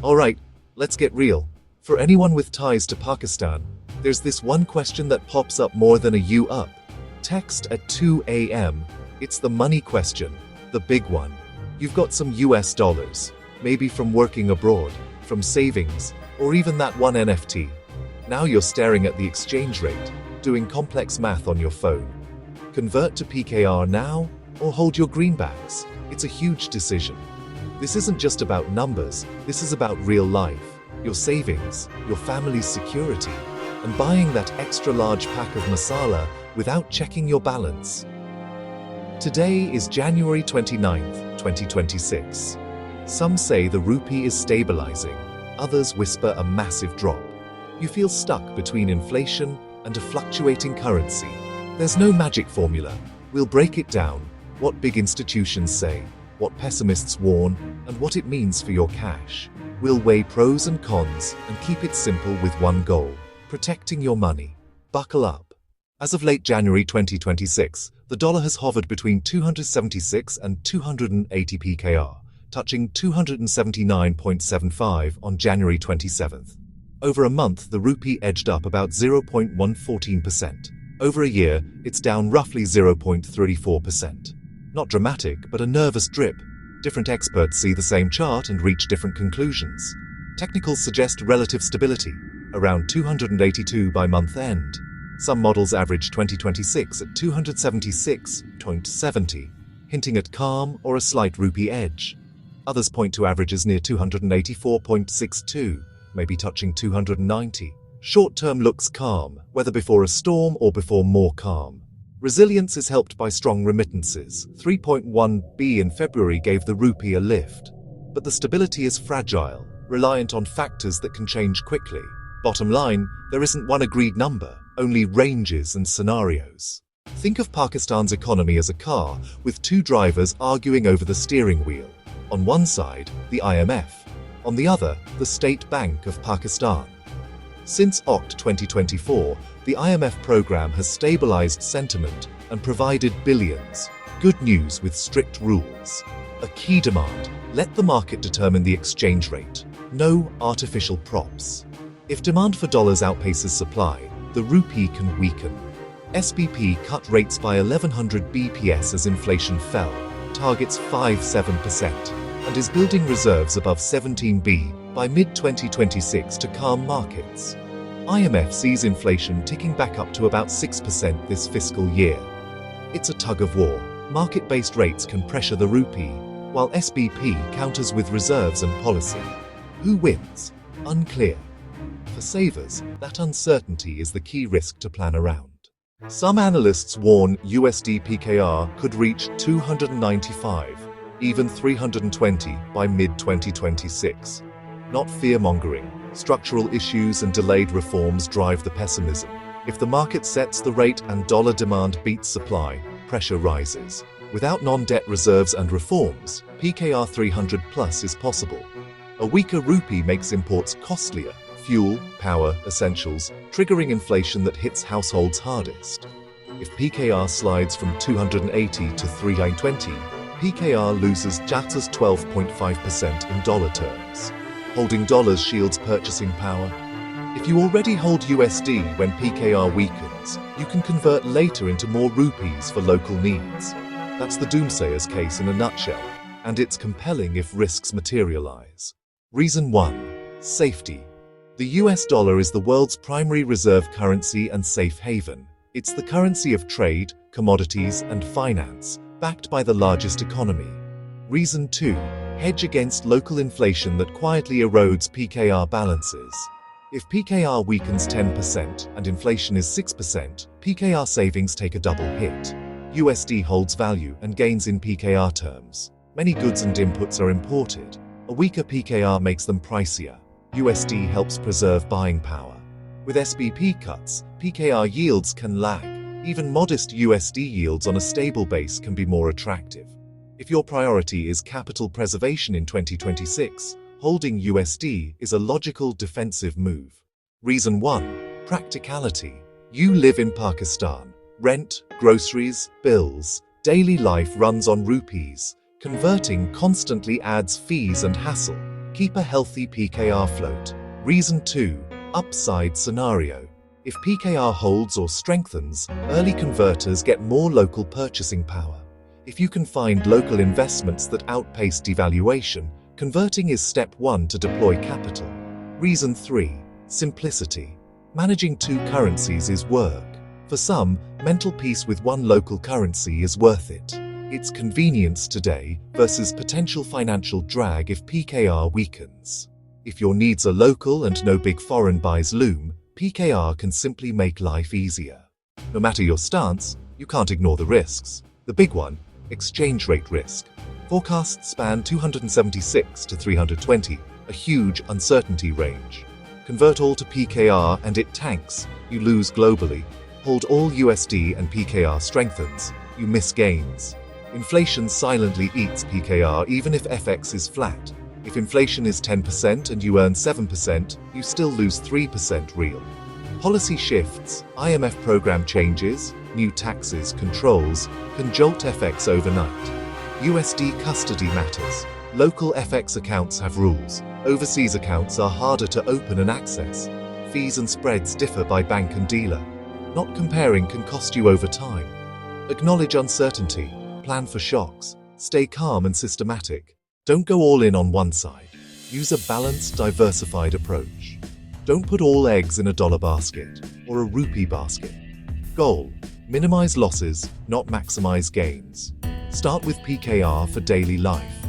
Alright, let's get real. For anyone with ties to Pakistan, there's this one question that pops up more than a you up. Text at 2 a.m. It's the money question, the big one. You've got some US dollars, maybe from working abroad, from savings, or even that one NFT. Now you're staring at the exchange rate, doing complex math on your phone. Convert to PKR now, or hold your greenbacks? It's a huge decision. This isn't just about numbers, this is about real life, your savings, your family's security, and buying that extra large pack of masala without checking your balance. Today is January 29th, 2026. Some say the rupee is stabilizing, others whisper a massive drop. You feel stuck between inflation and a fluctuating currency. There's no magic formula. We'll break it down, what big institutions say, what pessimists warn, and what it means for your cash. We'll weigh pros and cons and keep it simple with one goal: protecting your money. Buckle up. As of late January 2026, the dollar has hovered between 276 and 280 PKR, touching 279.75 on January 27th. Over a month, the rupee edged up about 0.114%. Over a year, it's down roughly 0.34%. Not dramatic, but a nervous drip. Different experts see the same chart and reach different conclusions. Technicals suggest relative stability, around 282 by month end. Some models average 2026 at 276.70, hinting at calm or a slight rupee edge. Others point to averages near 284.62, maybe touching 290. Short-term looks calm, whether before a storm or before more calm. Resilience is helped by strong remittances. 3.1b in February gave the rupee a lift. But the stability is fragile, reliant on factors that can change quickly. Bottom line, there isn't one agreed number, only ranges and scenarios. Think of Pakistan's economy as a car, with two drivers arguing over the steering wheel. On one side, the IMF. On the other, the State Bank of Pakistan. Since Oct 2024, the IMF program has stabilized sentiment and provided billions. Good news with strict rules. A key demand: let the market determine the exchange rate. No artificial props. If demand for dollars outpaces supply, the rupee can weaken. SBP cut rates by 1100 BPS as inflation fell, targets 5.7%, and is building reserves above 17B by mid-2026 to calm markets. IMF sees inflation ticking back up to about 6% this fiscal year. It's a tug of war. Market-based rates can pressure the rupee, while SBP counters with reserves and policy. Who wins? Unclear. For savers, that uncertainty is the key risk to plan around. Some analysts warn USD PKR could reach 295, even 320 by mid-2026. Not fear-mongering. Structural issues and delayed reforms drive the pessimism. If the market sets the rate and dollar demand beats supply, pressure rises. Without non-debt reserves and reforms, PKR 300 plus is possible. A weaker rupee makes imports costlier, fuel, power, essentials, triggering inflation that hits households hardest. If PKR slides from 280 to 320, PKR loses just 12.5% in dollar terms. Holding dollars shields purchasing power. If you already hold USD when PKR weakens, you can convert later into more rupees for local needs. That's the doomsayer's case in a nutshell, and it's compelling if risks materialize. Reason 1. Safety. The US dollar is the world's primary reserve currency and safe haven. It's the currency of trade, commodities, and finance, backed by the largest economy. Reason 2. Hedge against local inflation that quietly erodes PKR balances. If PKR weakens 10% and inflation is 6%, PKR savings take a double hit. USD holds value and gains in PKR terms. Many goods and inputs are imported. A weaker PKR makes them pricier. USD helps preserve buying power. With SBP cuts, PKR yields can lag. Even modest USD yields on a stable base can be more attractive. If your priority is capital preservation in 2026, holding USD is a logical defensive move. Reason 1. Practicality. You live in Pakistan. Rent, groceries, bills, daily life runs on rupees. Converting constantly adds fees and hassle. Keep a healthy PKR float. Reason 2. Upside scenario. If PKR holds or strengthens, early converters get more local purchasing power. If you can find local investments that outpace devaluation, converting is step 1 to deploy capital. Reason 3. Simplicity. Managing two currencies is work. For some, mental peace with one local currency is worth it. It's convenience today versus potential financial drag if PKR weakens. If your needs are local and no big foreign buys loom, PKR can simply make life easier. No matter your stance, you can't ignore the risks. The big one, exchange rate risk. Forecasts span 276 to 320, a huge uncertainty range. Convert all to PKR and it tanks, you lose globally. Hold all USD and PKR strengthens, you miss gains. Inflation silently eats PKR even if FX is flat. If inflation is 10% and you earn 7%, you still lose 3% real. Policy shifts, IMF program changes, new taxes, controls, can jolt FX overnight. USD custody matters. Local FX accounts have rules. Overseas accounts are harder to open and access. Fees and spreads differ by bank and dealer. Not comparing can cost you over time. Acknowledge uncertainty. Plan for shocks. Stay calm and systematic. Don't go all in on one side. Use a balanced, diversified approach. Don't put all eggs in a dollar basket or a rupee basket. Goal: minimize losses, not maximize gains. Start with PKR for daily life.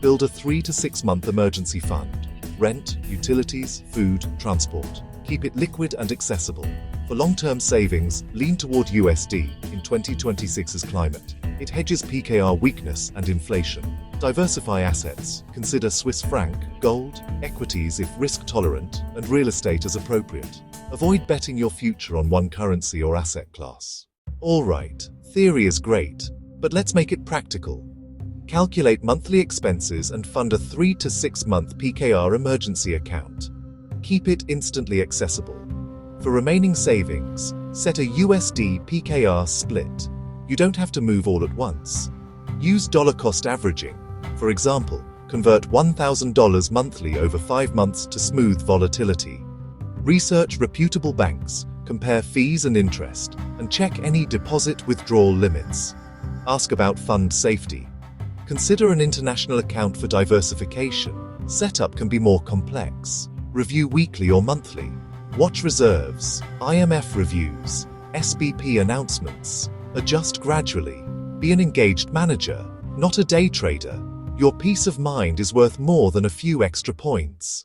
Build a 3 to 6 month emergency fund. Rent, utilities, food, transport. Keep it liquid and accessible. For long-term savings, lean toward USD in 2026's climate. It hedges PKR weakness and inflation. Diversify assets. Consider Swiss franc, gold, equities if risk-tolerant, and real estate as appropriate. Avoid betting your future on one currency or asset class. All right, theory is great, but let's make it practical. Calculate monthly expenses and fund a 3 to 6 month PKR emergency account. Keep it instantly accessible. For remaining savings, set a USD PKR split. You don't have to move all at once. Use dollar cost averaging. For example, convert $1,000 monthly over 5 months to smooth volatility. Research reputable banks, compare fees and interest, and check any deposit withdrawal limits. Ask about fund safety. Consider an international account for diversification. Setup can be more complex. Review weekly or monthly. Watch reserves, IMF reviews, SBP announcements. Adjust gradually. Be an engaged manager, not a day trader. Your peace of mind is worth more than a few extra points.